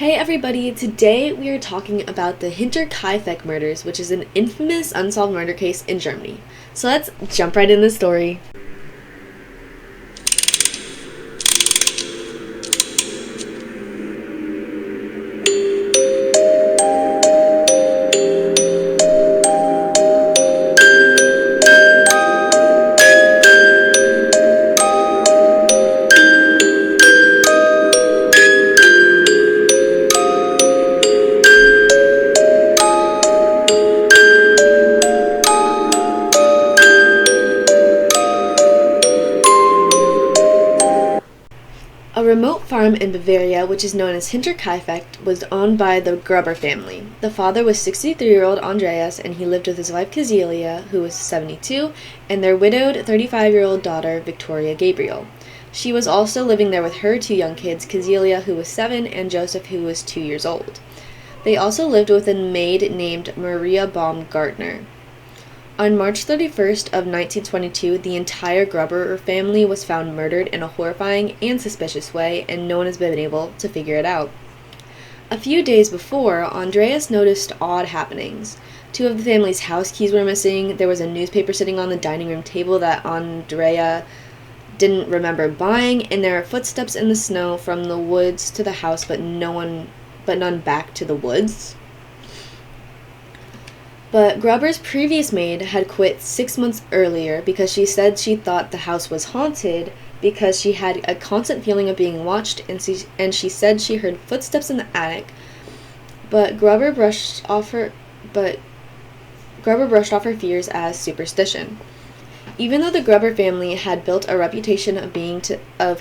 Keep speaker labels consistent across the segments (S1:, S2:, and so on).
S1: Hey everybody, today we are talking about the Hinterkaifeck Murders, which is an infamous unsolved murder case in Germany. So let's jump right in the story. A remote farm in Bavaria, which is known as Hinterkaifeck, was owned by the Gruber family. The father was 63-year-old Andreas, and he lived with his wife Cecilia, who was 72, and their widowed 35-year-old daughter Victoria Gabriel. She was also living there with her two young kids, Cecilia, who was 7, and Joseph, who was 2 years old. They also lived with a maid named Maria Baumgartner. On March 31st of 1922, the entire Gruber family was found murdered in a horrifying and suspicious way, and no one has been able to figure it out. A few days before, Andreas noticed odd happenings. 2 of the family's house keys were missing. There was a newspaper sitting on the dining room table that Andrea didn't remember buying, and there were footsteps in the snow from the woods to the house, but none back to the woods. But Gruber's previous maid had quit 6 months earlier because she said she thought the house was haunted because she had a constant feeling of being watched, and she said she heard footsteps in the attic. But Gruber brushed off her fears as superstition. Even though the Gruber family had built a reputation of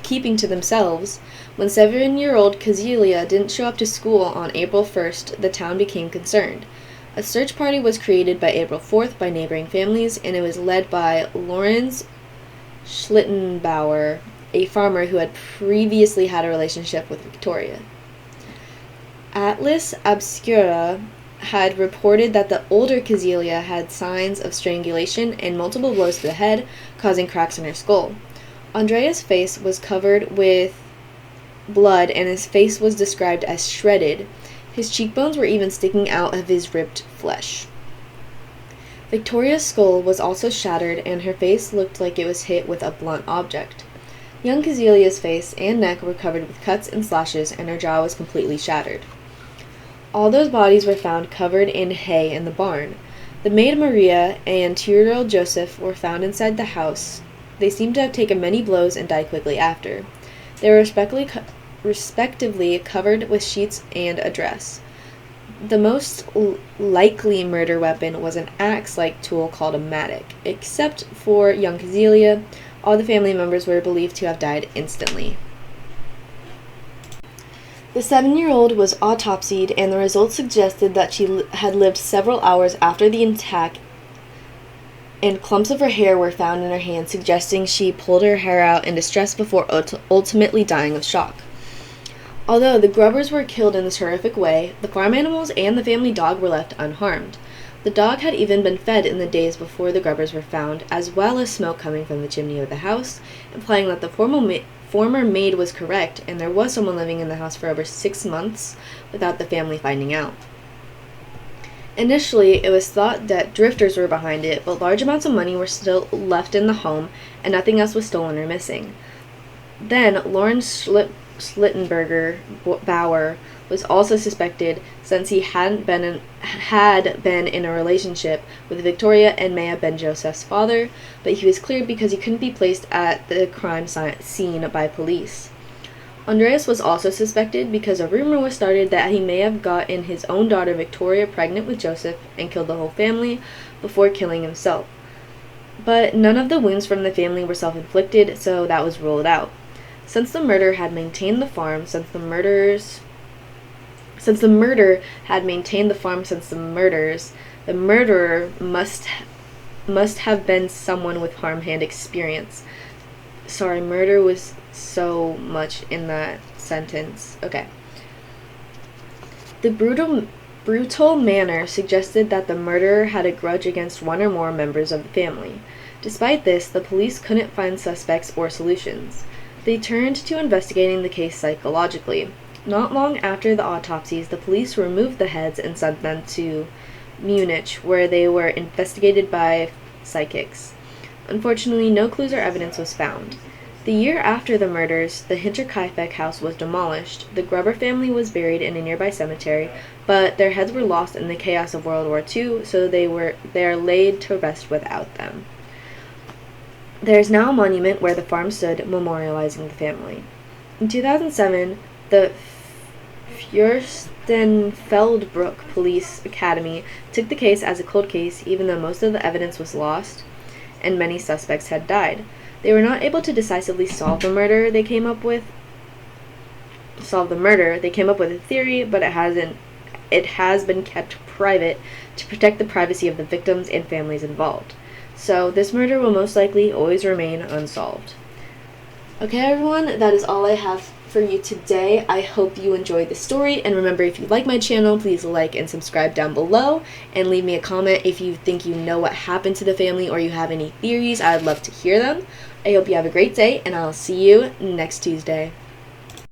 S1: keeping to themselves, when 7-year-old Cecilia didn't show up to school on April 1st, the town became concerned. A search party was created by April 4th by neighboring families, and it was led by Lorenz Schlittenbauer, a farmer who had previously had a relationship with Victoria. Atlas Obscura had reported that the older Cecilia had signs of strangulation and multiple blows to the head, causing cracks in her skull. Andrea's face was covered with blood, and his face was described as shredded. His cheekbones were even sticking out of his ripped flesh. Victoria's skull was also shattered, and her face looked like it was hit with a blunt object. Young Cecilia's face and neck were covered with cuts and slashes, and her jaw was completely shattered. All those bodies were found covered in hay in the barn. The maid Maria and 2-year-old Joseph were found inside the house. They seemed to have taken many blows and died quickly after. They were respectively covered with sheets and a dress. The most likely murder weapon was an axe-like tool called a mattock. Except for young Cecilia, all the family members were believed to have died instantly. The 7-year-old was autopsied, and the results suggested that she had lived several hours after the attack, and clumps of her hair were found in her hand, suggesting she pulled her hair out in distress before ultimately dying of shock. Although the Grubers were killed in this horrific way, the farm animals and the family dog were left unharmed. The dog had even been fed in the days before the Grubers were found, as well as smoke coming from the chimney of the house, implying that the former maid was correct, and there was someone living in the house for over 6 months without the family finding out. Initially, it was thought that drifters were behind it, but large amounts of money were still left in the home, and nothing else was stolen or missing. Then, Lawrence Bauer was also suspected, since he had been in a relationship with Victoria and may have been Joseph's father, but he was cleared because he couldn't be placed at the crime scene by police. Andreas was also suspected because a rumor was started that he may have gotten his own daughter Victoria pregnant with Joseph and killed the whole family before killing himself. But none of the wounds from the family were self-inflicted, so that was ruled out. Since the murder had maintained the farm since the murders, the murderer must have been someone with farmhand experience. Sorry, murder was so much in that sentence. Okay. The brutal manner suggested that the murderer had a grudge against one or more members of the family. Despite this, the police couldn't find suspects or solutions. They turned to investigating the case psychologically. Not long after the autopsies, the police removed the heads and sent them to Munich, where they were investigated by psychics. Unfortunately, no clues or evidence was found. The year after the murders, the Hinterkaifeck house was demolished. The Gruber family was buried in a nearby cemetery, but their heads were lost in the chaos of World War II, so they are laid to rest without them. There is now a monument where the farm stood, memorializing the family. In 2007, the Fürstenfeldbruck Police Academy took the case as a cold case, even though most of the evidence was lost and many suspects had died. They were not able to decisively solve the murder. They came up with a theory, but it has been kept private to protect the privacy of the victims and families involved. So this murder will most likely always remain unsolved. Okay, everyone, that is all I have for you today. I hope you enjoyed the story, and remember, if you like my channel, please like and subscribe down below, and leave me a comment if you think you know what happened to the family or you have any theories. I would love to hear them. I hope you have a great day, and I'll see you next Tuesday.